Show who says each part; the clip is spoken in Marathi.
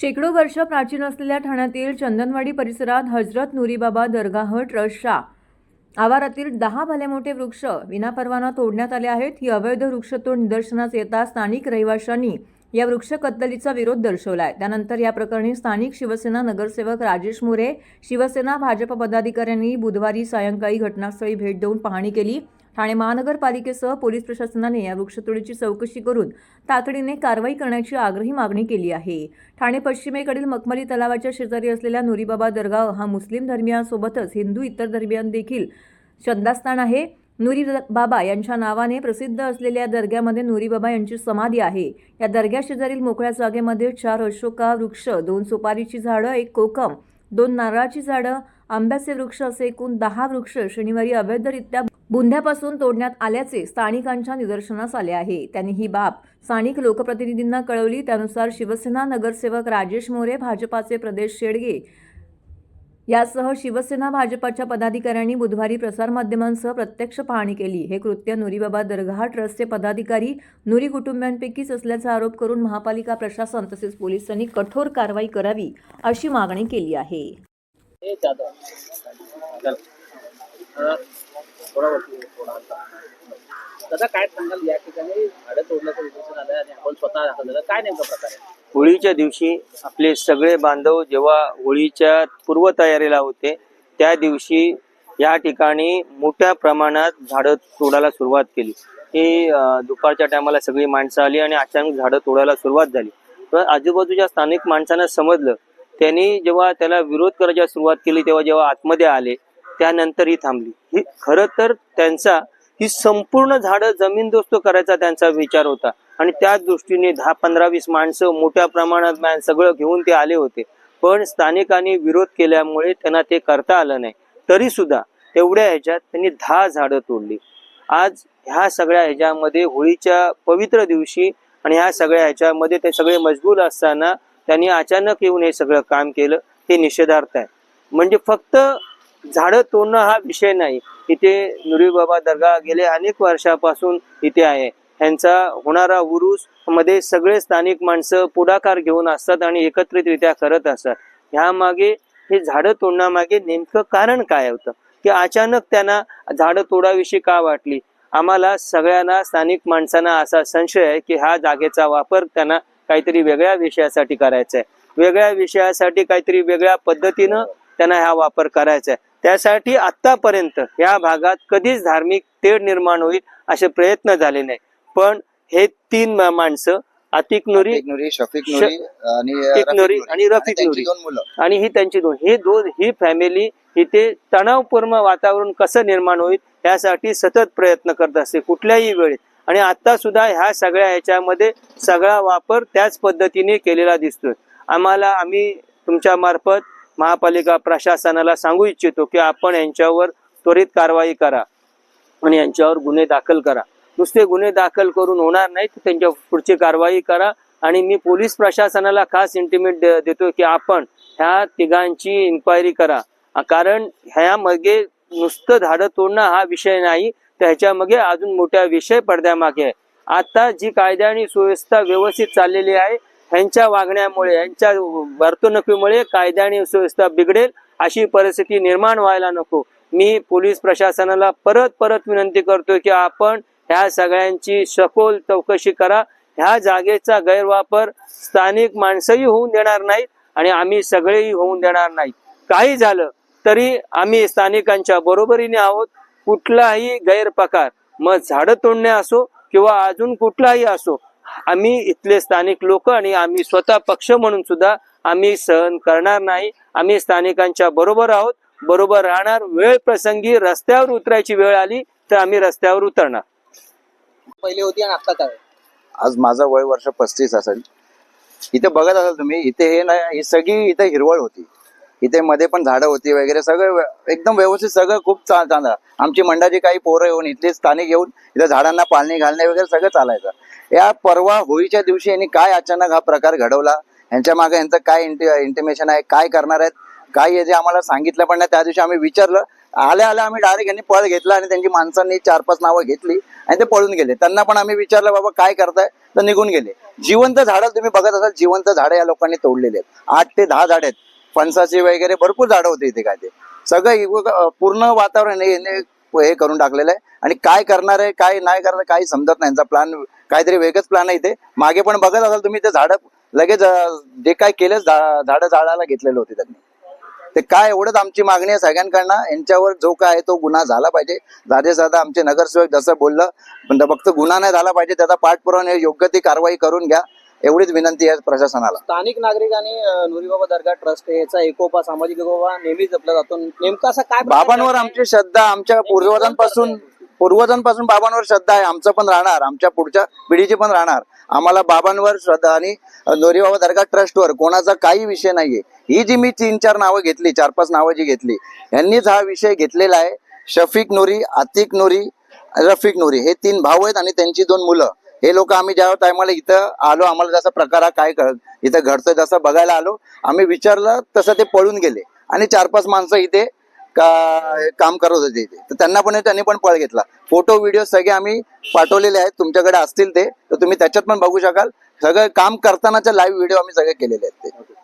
Speaker 1: शेकडो वर्ष प्राचीन असलेल्या ठाण्यातील चंदनवाडी परिसरात हजरत नुरीबाबा दरगाह ट्रस्टच्या आवारातील 10 भले मोठे वृक्ष विनापरवाना तोडण्यात आले आहेत. ही अवैध वृक्षतोड निदर्शनास येता स्थानिक रहिवाशांनी या वृक्ष कत्तलीचा विरोध दर्शवलाय. त्यानंतर या प्रकरणी स्थानिक शिवसेना नगरसेवक राजेश मोरे, शिवसेना भाजप पदाधिकाऱ्यांनी बुधवारी सायंकाळी घटनास्थळी भेट देऊन पाहणी केली. ठाणे महानगरपालिकेसह पोलीस प्रशासनाने या वृक्षतोडीची चौकशी करून तातडीने कारवाई करण्याची आग्रही मागणी केली आहे. ठाणे पश्चिमेकडील मखमली तलावाच्या शेजारी असलेल्या नुरीबाबा दरगाह हा मुस्लिम धर्मियांसोबतच हिंदू इतर धर्मियांना देखील श्रद्धास्थान आहे. नुरीबाबा यांच्या नावाने प्रसिद्ध असलेल्या दर्ग्यामध्ये नुरीबाबा यांची समाधी आहे. या दर्ग्या शेजारील मोकळ्या जागेमध्ये 4 अशोका वृक्ष, 2 सुपारीची झाडं, 1 कोकम, 2 नारळाची झाडं, आंब्याचे वृक्ष असे एकूण 10 वृक्ष शनिवारी अवैधरित्या बुंध्यापासून तोडण्यात आल्याचे स्थानिकांच्या निदर्शनास आले आहे. त्यांनी ही बाब स्थानिक लोकप्रतिनिधींना कळवली. त्यानुसार शिवसेना नगरसेवक राजेश मोरे, भाजपाचे प्रदेश शेडगे यासह शिवसेना भाजपाच्या पदाधिकाऱ्यांनी बुधवारी प्रसारमाध्यमांसह प्रत्यक्ष पाहणी केली. हे कृत्य नुरीबाबा दरगाह ट्रस्टचे पदाधिकारी नुरी कुटुंबियांपैकीच असल्याचा आरोप करून महापालिका प्रशासन तसेच पोलिसांनी कठोर कारवाई करावी अशी मागणी केली आहे.
Speaker 2: दादा काय सांगाल, या ठिकाणी झाडं तोडण्याचं उद्देश आलं आणि आपण स्वतः दाखल झालं, काय नेमका प्रकार आहे?
Speaker 3: होळीच्या दिवशी आपले सगळे बांधव जेव्हा होळीच्या पूर्वतयारीला होते त्या दिवशी या ठिकाणी मोठ्या प्रमाणात झाडं तोडायला सुरुवात केली. ही दुपारच्या टायमाला सगळी माणसं आली आणि अचानक झाडं तोडायला सुरुवात झाली. तर आजूबाजूच्या स्थानिक माणसांना समजलं. त्यांनी जेव्हा त्याला विरोध करायला सुरुवात केली तेव्हा जेव्हा आतमध्ये आले त्यानंतर ही थांबली. ही खरं तर त्यांचा ही संपूर्ण झाडं जमीनदोस्त करायचा त्यांचा विचार होता आणि त्या दृष्टीने 10, 15, 20 माणसं मोठ्या प्रमाणात सगळं घेऊन ते आले होते. पण स्थानिकांनी विरोध केल्यामुळे त्यांना ते करता आलं नाही. तरी सुद्धा तेवढ्या ह्याच्यात त्यांनी 10 झाडं तोडली. आज ह्या सगळ्या ह्याच्यामध्ये होळीच्या पवित्र दिवशी आणि ह्या सगळ्या ह्याच्यामध्ये ते सगळे मशगूल असताना त्यांनी अचानक येऊन हे सगळं काम केलं. हे निषेधार्थ आहे. म्हणजे फक्त झाडं तोडणं हा विषय नाही. इथे नुरीबाबा दर्गा गेले अनेक वर्षापासून इथे आहे. ह्यांचा होणारा उरूस मध्ये सगळे स्थानिक माणसं पुढाकार घेऊन असतात आणि एकत्रितरित्या करत असतात. ह्या मागे हे झाडं तोडण्यामागे नेमकं कारण काय होतं की अचानक त्यांना झाडं तोडाविषयी का वाटली? आम्हाला सगळ्यांना स्थानिक माणसांना असा संशय आहे की ह्या जागेचा वापर त्यांना काहीतरी वेगळ्या विषयासाठी करायचा आहे. वेगळ्या विषयासाठी काहीतरी वेगळ्या पद्धतीनं त्यांना हा वापर करायचा आहे. त्यासाठी आतापर्यंत या भागात कधीच धार्मिक तेढ निर्माण होईल असे प्रयत्न झाले नाही. पण हे 3 माणसं अतिक नुरी,
Speaker 4: शफीक नुरी
Speaker 3: आणि रफीक नुरी आणि ही त्यांची ही फॅमिली इथे तणावपूर्ण वातावरण कसं निर्माण होईल यासाठी सतत प्रयत्न करत असते कुठल्याही वेळेत. आणि आता सुद्धा ह्या सगळ्या ह्याच्यामध्ये सगळा वापर त्याच पद्धतीने केलेला दिसतोय. आम्ही तुमच्या मार्फत महापालिका प्रशासनाला सांगू इच्छितो की आपण यांच्यावर त्वरित कारवाई करा आणि यांच्यावर गुन्हे दाखल करा. नुसते गुन्हे दाखल करून होणार नाही, त्यांच्या पुढची कारवाई करा. आणि मी पोलीस प्रशासनाला खास इंटिमेट देतो की आपण ह्या तिघांची इन्क्वायरी करा. कारण ह्यामागे नुसतं झाडं तोडणं हा विषय नाही, त्याच्यामागे अजून मोठ्या विषय पडद्यामागे आहे. आता जी कायदा आणि सुव्यवस्था व्यवस्थित चाललेली आहे ह्यांच्या वागण्यामुळे, ह्यांच्या वर्तणुकीमुळे कायदा आणि सुव्यवस्था बिघडेल अशी परिस्थिती निर्माण व्हायला नको. मी पोलीस प्रशासनाला परत विनंती करतोय की आपण ह्या सगळ्यांची सखोल चौकशी करा. ह्या जागेचा गैरवापर स्थानिक माणसंही होऊन देणार नाहीत आणि आम्ही सगळेही होऊन देणार नाहीत. काही झालं तरी आम्ही स्थानिकांच्या बरोबरीने आहोत. कुठलाही गैरप्रकार, मग झाडं तोडणे असो किंवा अजून कुठलाही असो, आम्ही इथले स्थानिक लोक आणि आम्ही स्वतः पक्ष म्हणून सुद्धा आम्ही सहन करणार नाही. आम्ही स्थानिकांच्या बरोबर आहोत, बरोबर राहणार. वेळ प्रसंगी रस्त्यावर उतरायची वेळ आली तर आम्ही रस्त्यावर उतरणार.
Speaker 2: पहिले होती आणि आता काय?
Speaker 4: आज माझं वय वर्ष 35 असेल. इथे बघत असाल तुम्ही, इथे हे नाही, ही सगळी इथे हिरवळ होती. इथे मध्ये पण झाडं होती वगैरे, सगळं एकदम व्यवस्थित, सगळं खूप चांगलं. आमची मंडळाची काही पोरं येऊन, इथले स्थानिक येऊन इथे झाडांना पाणी घालणे वगैरे सगळं चालायचं. या परवा होळीच्या दिवशी यांनी काय अचानक हा प्रकार घडवला, यांच्या मागे यांचं काय इंटिमेशन आहे, काय करणार आहेत, काय जे आम्हाला सांगितलं पण नाही. त्या दिवशी आम्ही विचारलं आल्या आल्या आम्ही डायरेक्ट यांनी पळ घेतला आणि त्यांची माणसांनी 4-5 नावं घेतली आणि ते पळून गेले. त्यांना पण आम्ही विचारलं बाबा काय करताय, तर निघून गेले. जिवंत झाडं तुम्ही बघत असाल, जिवंत झाडं या लोकांनी तोडलेली आहेत. 8 ते 10 झाडं आहेत, फणसाची वगैरे भरपूर झाडं होती इथे. काय ते सगळं पूर्ण वातावरण हे करून टाकलेलं आहे. आणि काय करणार आहे काय नाही करणार काही समजत नाही. यांचा प्लॅन काहीतरी वेगळंच प्लॅन आहे इथे. मागे पण बघत असाल तुम्ही, ते झाडं लगेच जे काय केलं झाडं जाळायला घेतलेलं होते त्यांनी. ते काय एवढंच आमची मागणी आहे सगळ्यांकडनं, यांच्यावर जो काय आहे तो गुन्हा झाला पाहिजे. दादा आमचे नगरसेवक जसं बोललं, पण फक्त गुन्हा नाही झाला पाहिजे, त्याचा पाठपुरावा योग्य ती कारवाई करून घ्या, एवढीच विनंती आहे प्रशासनाला.
Speaker 2: स्थानिक नागरिक आणि नुरीबाबा दर्गा ट्रस्ट याचा एकोपा, सामाजिक एकोपा नेहमीच जपला जातो. नेमका असा काय
Speaker 4: बाबांवर आमची श्रद्धा, आमच्या पूर्वजांपासून बाबांवर श्रद्धा आहे. आमचं पण राहणार, आमच्या पुढच्या पिढीची पण राहणार. आम्हाला बाबांवर श्रद्धा आणि नुरीबाबा दर्गा ट्रस्टवर कोणाचा काही विषय नाहीये. ही जी मी 3-4 नावं घेतली, 4-5 नावं जी घेतली, यांनीच हा विषय घेतलेला आहे. शफीक नुरी, आतिक नुरी, रफिक नुरी हे 3 भाऊ आहेत आणि त्यांची 2 मुलं. हे लोक आम्ही ज्या टायमाला इथं आलो, आम्हाला जसा प्रकार काय इथं घडतोय जसं बघायला आलो, आम्ही विचारलं तसं ते पळून गेले. आणि 4-5 माणसं इथे काम करत होते इथे, तर त्यांनी पण पळ घेतला. फोटो व्हिडिओ सगळे आम्ही पाठवलेले आहेत, तुमच्याकडे असतील ते तर तुम्ही त्याच्यात पण बघू शकाल. सगळं काम करतानाचे लाईव्ह व्हिडिओ आम्ही सगळे केलेले आहेत ते.